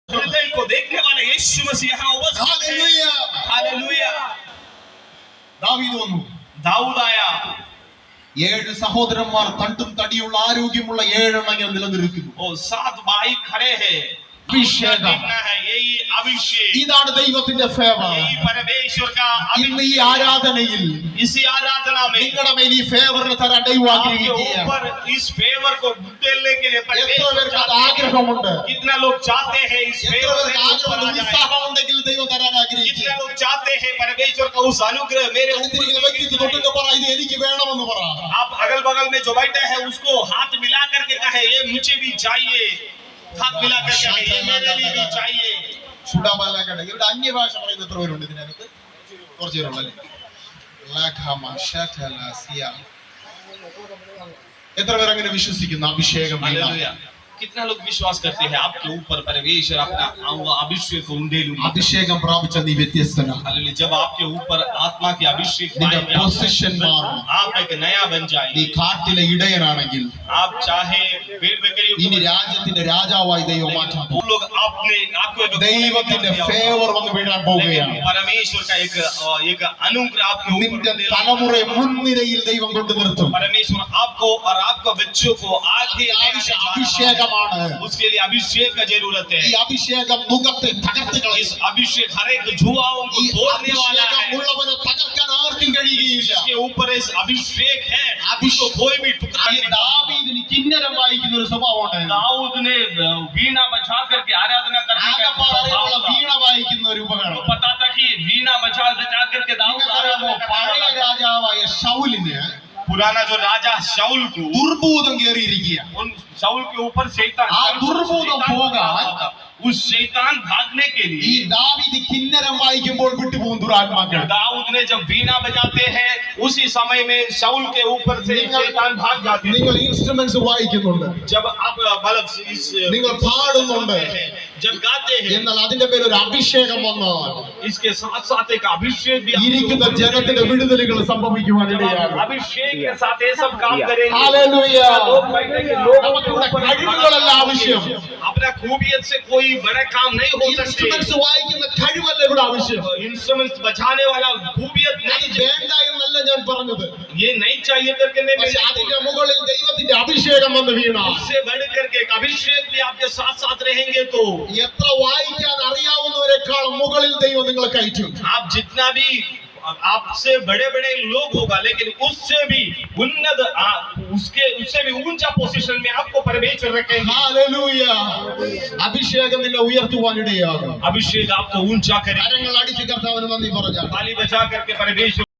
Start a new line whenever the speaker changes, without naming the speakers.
हृदय को देखने वाले यीशु मसीह यहाँ उपस्थित है। हालेलुया।
ദാവീദ് വന്നു.
दाऊद आया।
7 സഹോദരന്മാർ തണ്ടും തടിയുള്ള ആരോഗ്യമുള്ള 7 എണ്ണം നിലനിൽക്കുന്നു.
और 7 भाई खड़े हैं।
അഭിഷേകം.
यही अभिषेक,
ഇതാണ് ദൈവത്തിന്റെ ഫേവർ.
यही परमेश्वर का
ഇന്ന് ഈ ആരാധനയിൽ
इसी आराधना में
നിങ്ങളുടെ മേൽ ഈ ഫേവറിനെ തരാൻ ദൈവം ആഗ്രഹിക്കുകയാണ്.
ऊपर इस फेवर को देने के लिए
എത്ര പേർക്ക് അത് ആഗ്രഹമുണ്ട്?
कितना लोग चाहते हैं इस
എത്ര
फेवर
പേർക്ക് ആഗ്രഹമുണ്ട്? ഉത്സാഹമുണ്ടെങ്കിൽ ദൈവം തരാൻ
कितना
ആഗ്രഹിക്കുകയാണ്.
लोग चाहते हैं परमेश्वर का उस अनुग्रह मेरे
അടുത്തിരിക്കുന്ന വ്യക്തിക്ക് തൊട്ടിട്ട് പറ, ഇത് എനിക്ക് വേണമെന്ന് പറ.
आप अगल बगल में जो बैठे हैं उसको हाथ मिला करके कहे ये मुझे भी चाहिए। हाथ मिला करके कहे ये मेरे लिए भी चाहिए।
ചുടാമല്ലാക്കട്ടെ. ഇവിടെ അന്യഭാഷ പറയുന്ന എത്ര പേരുണ്ട് ഇതിനകത്ത്? കുറച്ച് പേരുള്ളല്ലേ? എത്ര പേർ അങ്ങനെ വിശ്വസിക്കുന്നു അഭിഷേകം വീണാൽ?
हालेलुया। कितना लोग विश्वास करते हैं आपके ऊपर परमेश्वर अपना अभिषेक को उंडेलूंगा।
അഭിഷേകം പ്രാപിച്ച നീ വ്യത്യസ്തനാണ്.
हालेलुया। जब आपके ऊपर आत्मा की अभिषेक
നിന്റെ
पाएंगे,
പൊസിഷൻ മാറും.
आप एक नया बन
നീ
जाएंगे।
കാട്ടിലെ ഇടയനാണെങ്കിൽ
आप चाहे पेड़ में कहीं
ഇനി രാജ്യത്തിന്റെ രാജാവായി ദൈവം മാറ്റാൻ
वो लोग आपको एक
ദൈവത്തിന്റെ ഫേവർ വന്ന് വീഴാൻ പോവുകയാണ്.
परमेश्वर का एक अनुग्रह आपके ऊपर
നിന്റെ തലമുറയെ മുൻനിരയിൽ ദൈവം കൊണ്ടു നിർത്തും.
परमेश्वर आपको और आपके बच्चों को आगे
അഭിഷേകമാണ്.
उसके लिए अभिषेक का जरूरत है।
ഈ അഭിഷേകം മുഖത്തെ തകർത്ത് കളയും.
इस अभिषेक हर एक जुआओं को
ഈ
तोड़ने वाला है।
അഭിഷേകമുള്ളവനെ തകർക്കാൻ ആർക്കും കഴിയുകയില്ല.
इसके ऊपर इस अभिषेक है, इसको कोई भी टुकड़ा
ഈ
नहीं।
ദാവീദിന് കിന്നരം വായിക്കുന്ന ഒരു സ്വഭാവമുണ്ട്.
दाऊद ने वीणा बजा करके आराधना करने का
ആകപ്പാറയുള്ള
स्वभाव था।
വീണ വായിക്കുന്ന ഒരു ഉപകരണം.
तो पता था कि वीणा बजा करके दाऊद
നിങ്ങൾക്കറിയാമോ,
आराधना
പഴയ
करने वाला था।
രാജാവായ ശൗലിന്
पुराना जो राजा शाऊल को
ദുർഭൂതം കേറിയിരിക്കുക.
उन शाऊल के ऊपर शैतान
दुर्बोधम होगा।
उस शैतान भागने के
ഈ
लिए
ദാവീദ് കിന്നരം വായിക്കുമ്പോൾ വിട്ടുപോകും ദുരാത്മാക്കൾ.
दाऊद ने जब वीणा बजाते हैं उसी समय में शाऊल के ऊपर से शैतान भाग जाते हैं।
നിങ്ങൾ ഇൻസ്ട്രുമെന്റ്സ് വായിക്കുന്നുണ്ട്,
जब आप मतलब इस
നിങ്ങൾ പാടുന്നുണ്ട്,
जब गाते हैं,
എന്നാൽ അതിന്റെ പേര് ഒരു അഭിഷേകം വന്നാൽ
इसके साथ साथ एक अभिषेक भी
ഇരിക്കുന്ന ജനത്തിന്റെ വിടുതലുകൾ സംഭവിക്കുവാനിടയാകും.
अभिषेक के साथ ये सब काम करेंगे।
ഹല്ലേലൂയ.
लोग बैठे के लोग
നമുക്കിവിടെ കഴിവുകളല്ല ആവശ്യം.
अपना खूबियत से कोई बड़ा काम नहीं हो सकते।
ഇൻസ്ട്രുമെന്റ്സ് വായിക്കുന്ന കഴിവല്ല ഇവിടെ ആവശ്യം.
इंस्ट्रूमेंट्स बजाने वाला खूबियत नहीं
വേണ്ട എന്നല്ല ഞാൻ പറഞ്ഞത്.
ये नहीं चाहिए करके नहीं,
പക്ഷെ അതിന്റെ മുകളിൽ ദൈവത്തിന്റെ അഭിഷേകം വന്ന് വീണാൽ
उससे बढ़ करके एक अभिषेक भी आपके साथ साथ रहेंगे तो
എത്ര വായിക്കാൻ അറിയാവുന്നവരെക്കാൾ മുകളിൽ ദൈവം നിങ്ങളെ കയറ്റും.
आप जितना भी आपसे बड़े बड़े लोग होगा लेकिन उससे भी उन्नत उससे भी ऊंचा पोजीशन में आपको परमेश्वर रखेंगे।
ഹല്ലേലൂയ. അഭിഷേകം നിന്നെ ഉയർത്തുവാനിടയാകും.
अभिषेक आपको ऊंचा करेगा।
കരങ്ങൾ അടിച്ച് കർത്താവിന് നന്ദി പറഞ്ഞാൽ
ताली बजा करके परमेश्वर